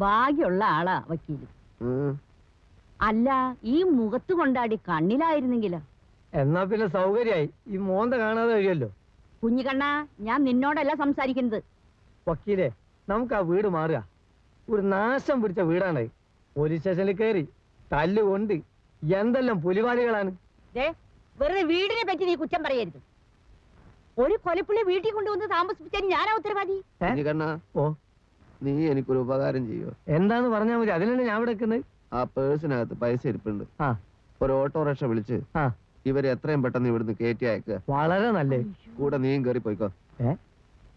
ഭാഗ്യമുള്ള ആളാ വക്കീല്. അല്ല, ഈ മുഖത്ത് കൊണ്ടാടി കണ്ണിലായിരുന്നെങ്കിലോ? എന്നാ പിന്നെ സൗകര്യായി. ഈ മോന്ത കാണാതെ കഴിയല്ലോ. കുഞ്ഞിക്കണ്ണ, ഞാൻ നിന്നോടല്ല സംസാരിക്കുന്നത്. വക്കീലെ, നമുക്ക് ആ വീട് മാറുക. ഒരു നാശം പിടിച്ച വീടാണ്. പോലീസ് സ്റ്റേഷനിൽ കയറി തല്ലുകൊണ്ട് എന്തെല്ലാം പുലിവാലികളാണ്. വെറുതെ വീടിനെ പറ്റി നീ കുറ്റം പറയരുത്. ഒരു കൊലപ്പുള്ളി വീട്ടിൽ കൊണ്ടുവന്ന് താമസിപ്പിച്ചാൽ ഞാനാ ഉത്തരവാദി. ഓ, നീ എനിക്കൊരു ഉപകാരം ചെയ്യോ? എന്താന്ന് പറഞ്ഞാൽ മതി. അതിനാണ് ഞാൻ ഇവിടെ നിൽക്കുന്നത്. ആ പേഴ്സിനകത്ത് പൈസ ഇരിപ്പുണ്ട്. ഒരു ഓട്ടോറിക്ഷ വിളിച്ച് ഇവരെ എത്രയും പെട്ടെന്ന് ഇവിടുന്ന് കയറ്റി അയക്കുക. വളരെ നല്ലേ. കൂടെ നീയും കയറി പോയിക്കോ.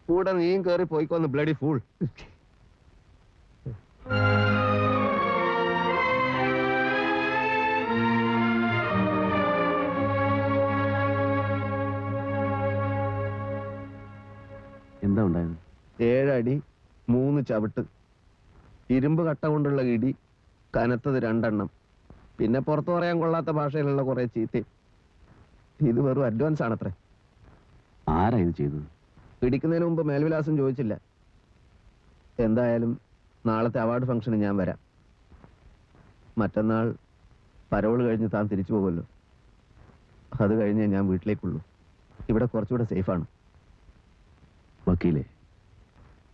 കൂടെ നീയും കയറി പോയിക്കോന്ന് ബ്ലഡി ഫൂൾ. എന്താ ഉണ്ടായത്? 7 അടി 3 ചവിട്ട്, ഇരുമ്പ് കട്ട കൊണ്ടുള്ള ഇടി, കനത്തത് 2 എണ്ണം, പിന്നെ പുറത്തു പറയാൻ കൊള്ളാത്ത ഭാഷയിലുള്ള കുറെ ചീത്ത. ഇത് വെറും അഡ്വാൻസ് ആണത്രേ. ആരാ ഇത് ചെയ്തത്? പിടിക്കുന്നതിന് മുമ്പ് മേൽവിലാസം ചോദിച്ചില്ല. എന്തായാലും നാളത്തെ അവാർഡ് ഫംഗ്ഷന് ഞാൻ വരാം. മറ്റന്നാൾ പരോൾ കഴിഞ്ഞ് താൻ തിരിച്ചു പോകുമല്ലോ. അത് കഴിഞ്ഞേ ഞാൻ വീട്ടിലേക്കുള്ളൂ. ഇവിടെ കുറച്ചുകൂടെ സേഫാണ്. വക്കീലെ,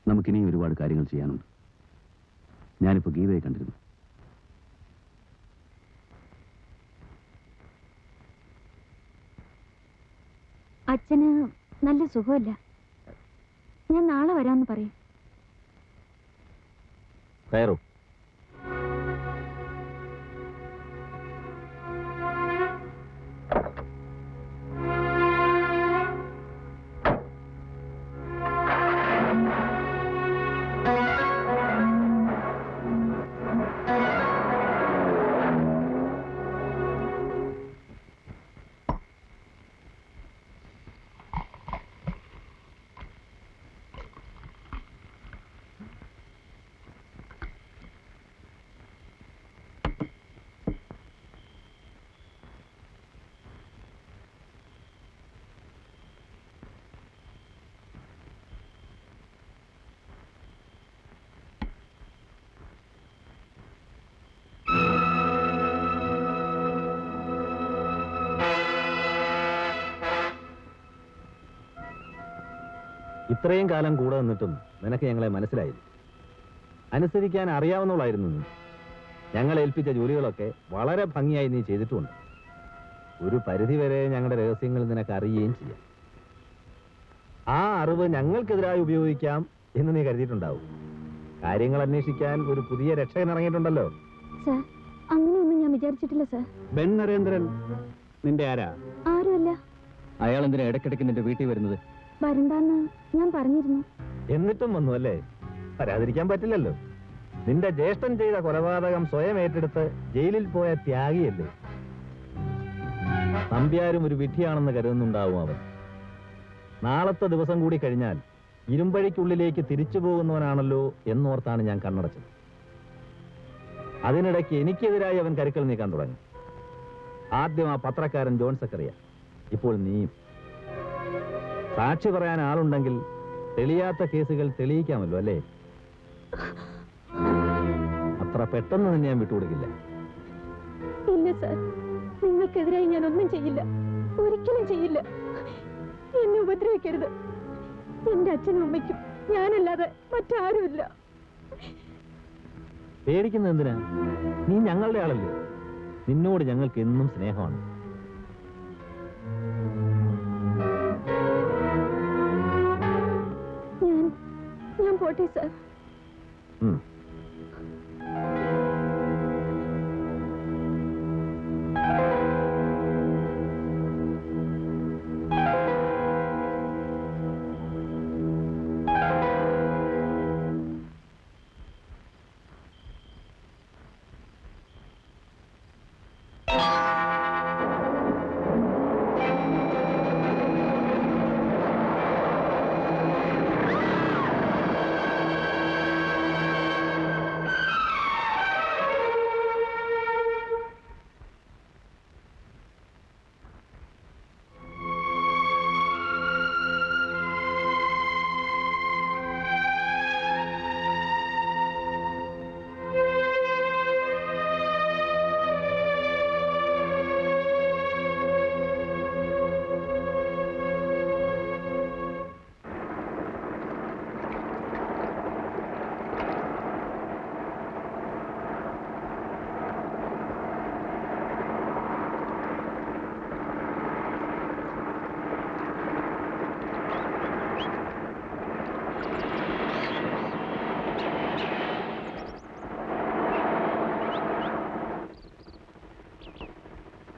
നമുക്കിനി ഒരുപാട് കാര്യങ്ങൾ ചെയ്യാനുണ്ട്. ഞാനിപ്പോൾ ഗീതയെ കണ്ടിരുന്നു. അച്ഛന് നല്ല സുഖമില്ല. ഞാൻ നാളെ വരാമെന്ന് പറയും. കയറൂ. ഇത്രയും കാലം കൂടെ നിന്നിട്ടും നിനക്ക് ഞങ്ങളെ മനസ്സിലായില്ല. അനുസരിക്കാൻ അറിയാവുന്നവളായിരുന്നു നീ. ഞങ്ങൾ ഏൽപ്പിച്ച ജോലികളൊക്കെ വളരെ ഭംഗിയായി നീ ചെയ്തിട്ടുമുണ്ട്. ഒരു പരിധിവരെ ഞങ്ങളുടെ രഹസ്യങ്ങൾ നിനക്ക് അറിയുകയും ചെയ്യാം. ആ അറിവ് ഞങ്ങൾക്കെതിരായി ഉപയോഗിക്കാം എന്ന് നീ കരുതിയിട്ടുണ്ടാവും. കാര്യങ്ങൾ അന്വേഷിക്കാൻ ഒരു പുതിയ രക്ഷകൻ ഇറങ്ങിയിട്ടുണ്ടല്ലോ. സർ, അങ്ങനെയൊന്നും ഞാൻ വിചാരിച്ചിട്ടില്ല സർ. ബെൻ നരേന്ദ്രൻ നിന്റെ ആരാ? ആരുമല്ല. അയാൾ എന്തിനാ ഇടയ്ക്കിടയ്ക്ക് നിന്റെ വീട്ടിൽ വരുന്നത്? വരണ്ടാന്ന് ഞാൻ പറഞ്ഞിരുന്നു. എന്നിട്ടും വന്നു അല്ലേ? വരാതിരിക്കാൻ പറ്റില്ലല്ലോ. നിന്റെ ജ്യേഷ്ഠൻ ചെയ്ത കൊലപാതകം സ്വയം ഏറ്റെടുത്ത് ജയിലിൽ പോയ ത്യാഗിയല്ലേ. നമ്പ്യാരും ഒരു വിഡ്ഢിയാണെന്ന് കരുതുന്നുണ്ടാവും അവൻ. നാളത്തെ ദിവസം കൂടി കഴിഞ്ഞാൽ ഇരുമ്പഴിക്കുള്ളിലേക്ക് തിരിച്ചു പോകുന്നവനാണല്ലോ എന്നോർത്താണ് ഞാൻ കണ്ണടച്ചത്. അതിനിടയ്ക്ക് എനിക്കെതിരായി അവൻ കരുക്കൾ നീക്കാൻ തുടങ്ങി. ആദ്യം ആ പത്രക്കാരൻ ജോൺ സക്കറിയ, ഇപ്പോൾ നീയും. സാക്ഷി പറയാൻ ആളുണ്ടെങ്കിൽ തെളിയാത്ത കേസുകൾ തെളിയിക്കാമല്ലോ അല്ലേ? അത്ര പെട്ടെന്ന് തന്നെ ഞാൻ വിട്ടുകൊടുക്കില്ല. ഇല്ല സർ, നിങ്ങൾക്കെതിരായി ഞാൻ ഒന്നും ചെയ്യില്ല, ഒരിക്കലും ചെയ്യില്ല. എന്നെ ഉപദ്രവിക്കരുത്. എന്റെ അച്ഛനും അമ്മയ്ക്കും ഞാനല്ലാതെ മറ്റാരുമില്ല. പേടിക്കുന്നത് എന്തിനാ? നീ ഞങ്ങളുടെ ആളല്ലേ. നിന്നോട് ഞങ്ങൾക്ക് എന്നും സ്നേഹമാണ്. ഞാൻ പോട്ടെ സർ.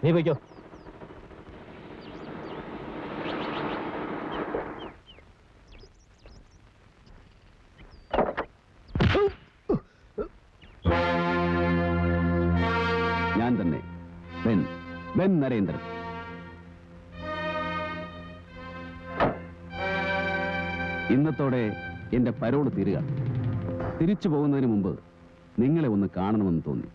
നീ പോയിക്കോ. ഞാൻ തന്നെ ബെൻ നരേന്ദ്രൻ. ഇന്നത്തോടെ എന്റെ പരോള് തീരുക. തിരിച്ചു പോകുന്നതിന് മുമ്പ് നിങ്ങളെ ഒന്ന് കാണണമെന്ന് തോന്നി.